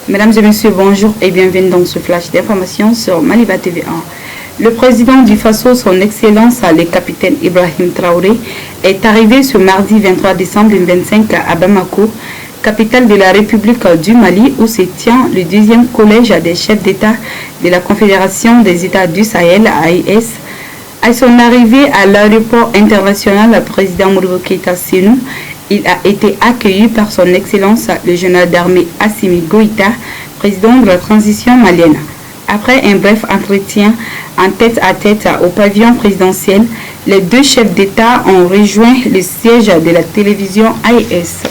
Mesdames et messieurs, bonjour et bienvenue dans ce flash d'information sur Maliba TV1. Le président du Faso, son Excellence le capitaine Ibrahim Traoré, est arrivé ce mardi 23 décembre 2025 à Bamako, capitale de la République du Mali, où se tient le deuxième collège des chefs d'État de la Confédération des États du Sahel, AES. À son arrivée à l'aéroport international, le président Modibo Keïta Sénou, il a été accueilli par son Excellence le général d'armée Assimi Goïta, président de la transition malienne. Après un bref entretien en tête-à-tête au pavillon présidentiel, les deux chefs d'État ont rejoint le siège de la télévision AES.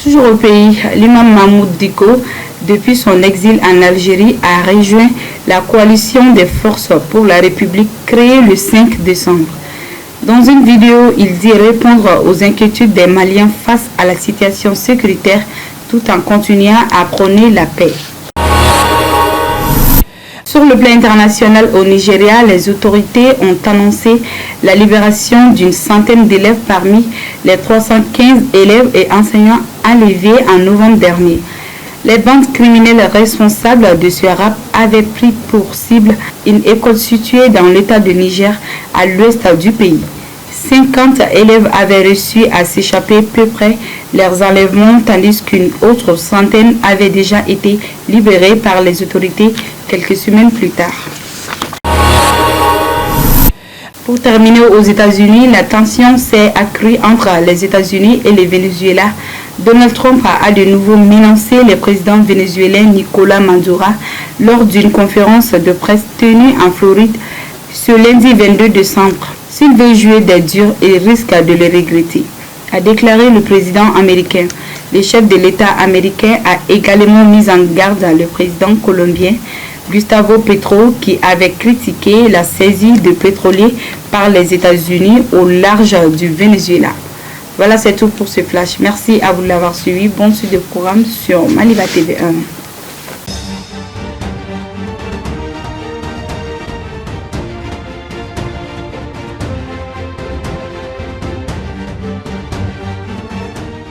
Toujours au pays, l'imam Mahmoud Dicko, depuis son exil en Algérie, a rejoint la coalition des forces pour la République créée le 5 décembre. Dans une vidéo, il dit répondre aux inquiétudes des Maliens face à la situation sécuritaire tout en continuant à prôner la paix. Sur le plan international au Nigeria, les autorités ont annoncé la libération d'une centaine d'élèves parmi les 315 élèves et enseignants enlevés en novembre dernier. Les bandes criminelles responsables de ce rap avaient pris pour cible une école située dans l'état de Niger à l'ouest du pays. 50 élèves avaient réussi à s'échapper peu près leurs enlèvements, tandis qu'une autre centaine avait déjà été libérée par les autorités quelques semaines plus tard. Pour terminer, aux États-Unis, la tension s'est accrue entre les États-Unis et le Venezuela. Donald Trump a de nouveau menacé le président vénézuélien Nicolás Maduro lors d'une conférence de presse tenue en Floride ce lundi 22 décembre. S'il veut jouer des durs, il risque de le regretter, a déclaré le président américain. Le chef de l'État américain a également mis en garde le président colombien Gustavo Petro, qui avait critiqué la saisie de pétroliers par les États-Unis au large du Venezuela. Voilà, c'est tout pour ce flash. Merci à vous de l'avoir suivi. Bonne suite de programme sur Maliba TV1.